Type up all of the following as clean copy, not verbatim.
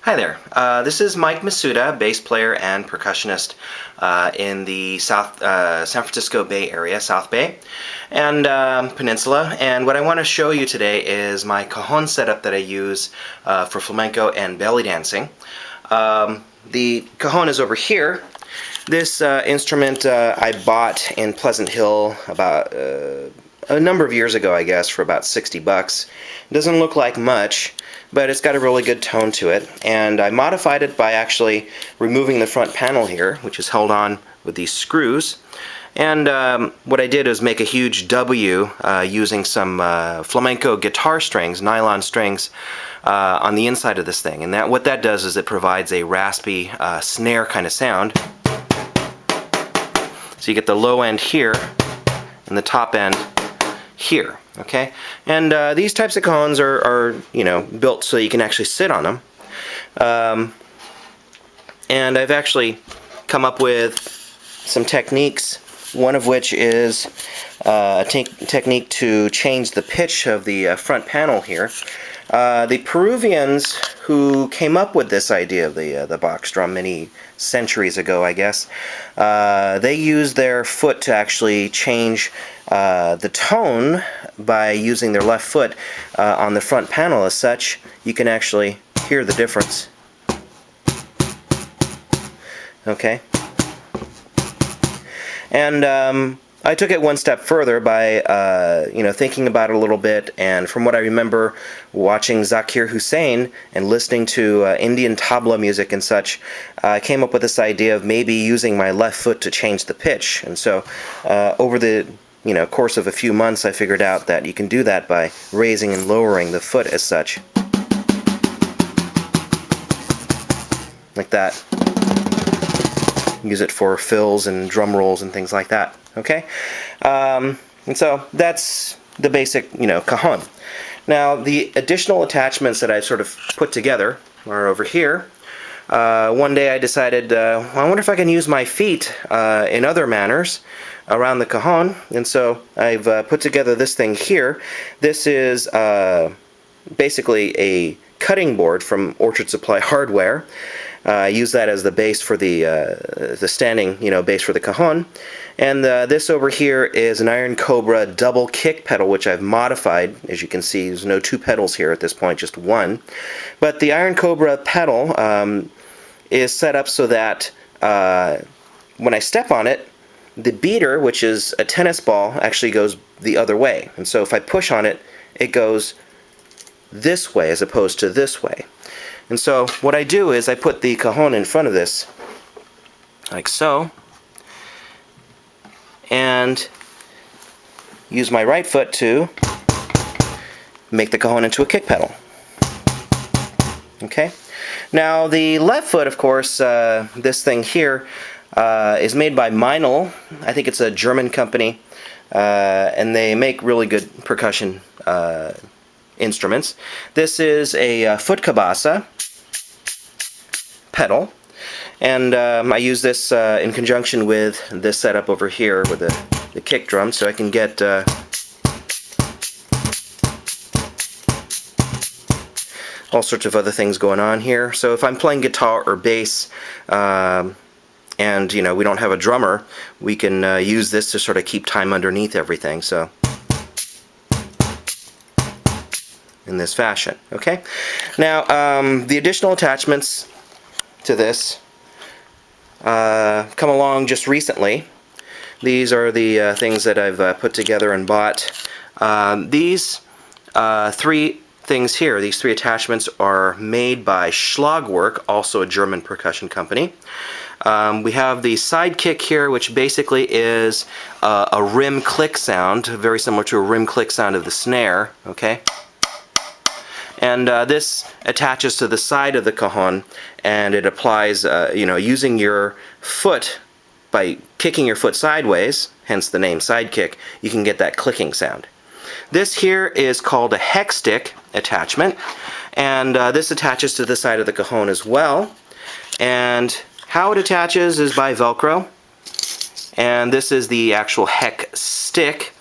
Hi there. This is Mike Masuda, bass player and percussionist in the San Francisco Bay Area, South Bay, and Peninsula. And what I want to show you today is my Cajon setup that I use for flamenco and belly dancing. The Cajon is over here. This instrument I bought in Pleasant Hill about a number of years ago, I guess, for about 60 bucks. It doesn't look like much, but it's got a really good tone to it, and I modified it by actually removing the front panel here, which is held on with these screws. And what I did is make a huge W using some flamenco guitar strings, nylon strings, on the inside of this thing. And what that does is it provides a raspy snare kind of sound. So you get the low end here and the top end here. Okay, and these types of cajons are built so you can actually sit on them. And I've actually come up with some techniques, one of which is a technique to change the pitch of the front panel here. The Peruvians who came up with this idea of the box drum many centuries ago, I guess, they used their foot to actually change the tone by using their left foot on the front panel. As such, you can actually hear the difference. Okay, and I took it one step further by thinking about it a little bit, and from what I remember watching Zakir Hussain and listening to Indian tabla music and such, I came up with this idea of maybe using my left foot to change the pitch. And so over the course of a few months, I figured out that you can do that by raising and lowering the foot as such, like that. Use it for fills and drum rolls and things like that. Okay, and so that's the basic cajon. Now the additional attachments that I've sort of put together are over here. One day I decided, I wonder if I can use my feet in other manners around the cajon, and so I've put together this thing here. This is basically a cutting board from Orchard Supply Hardware. I use that as the base for the standing base for the cajon. And this over here is an Iron Cobra double kick pedal, which I've modified. As you can see, there's no two pedals here at this point, just one. But the Iron Cobra pedal is set up so that when I step on it, the beater, which is a tennis ball, actually goes the other way. And so if I push on it, it goes this way as opposed to this way. And so what I do is I put the cajon in front of this, like so, and use my right foot to make the cajon into a kick pedal. Okay? Now the left foot, of course, this thing here is made by Meinl. I think it's a German company, and they make really good percussion instruments. This is a foot cabasa pedal, and I use this in conjunction with this setup over here with the kick drum, so I can get all sorts of other things going on here. So if I'm playing guitar or bass and we don't have a drummer, we can use this to sort of keep time underneath everything. So in this fashion. Okay, now the additional attachments to this come along just recently. These are the things that I've put together and bought. These three things here, these three attachments, are made by Schlagwerk, also a German percussion company. We have the sidekick here, which basically is a rim click sound, very similar to a rim click sound of the snare. Okay. And this attaches to the side of the cajon, and it applies, using your foot, by kicking your foot sideways, hence the name sidekick, you can get that clicking sound. This here is called a hex stick attachment, and this attaches to the side of the cajon as well. And how it attaches is by Velcro, and this is the actual hex stick.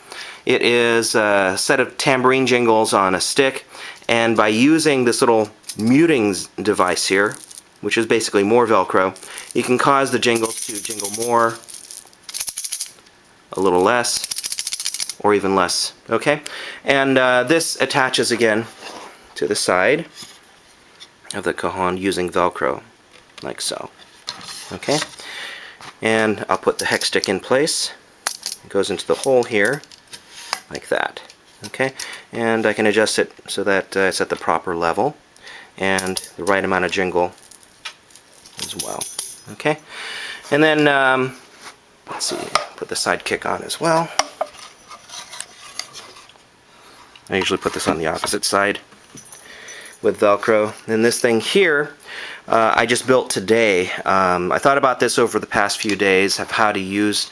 It is a set of tambourine jingles on a stick, and by using this little muting device here, which is basically more Velcro. You can cause the jingles to jingle more, a little less, or even less. Okay? And this attaches again to the side of the Cajon using Velcro, like so. Okay? And I'll put the hex stick in place. It goes into the hole here, like that. Okay? And I can adjust it so that it's at the proper level and the right amount of jingle as well. Okay? And then, let's see, put the sidekick on as well. I usually put this on the opposite side with Velcro. And this thing here, I just built today. I thought about this over the past few days of how to use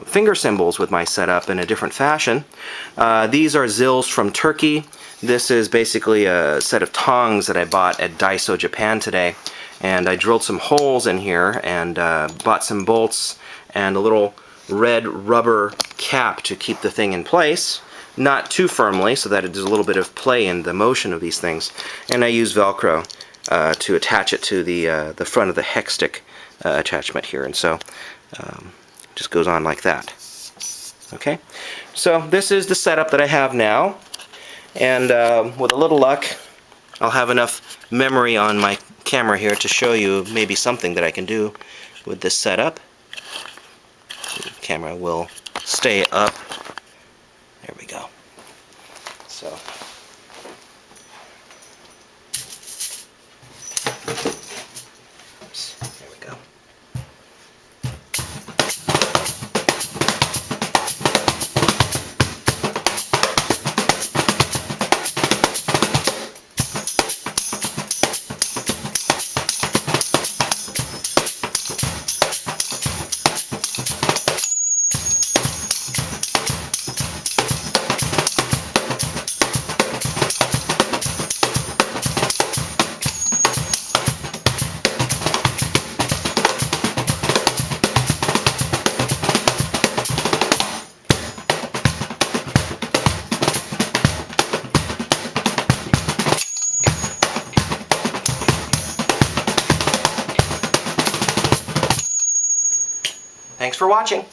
finger cymbals with my setup in a different fashion. These are zils from Turkey. This is basically a set of tongs that I bought at Daiso, Japan today. And I drilled some holes in here and bought some bolts and a little red rubber cap to keep the thing in place. Not too firmly, so that there's a little bit of play in the motion of these things. And I use Velcro to attach it to the front of the hex stick attachment here. And so it just goes on like that. Okay, so this is the setup that I have now. And with a little luck, I'll have enough memory on my camera here to show you maybe something that I can do with this setup. The camera will stay up. There we go. So, oops, there we go. Thanks for watching.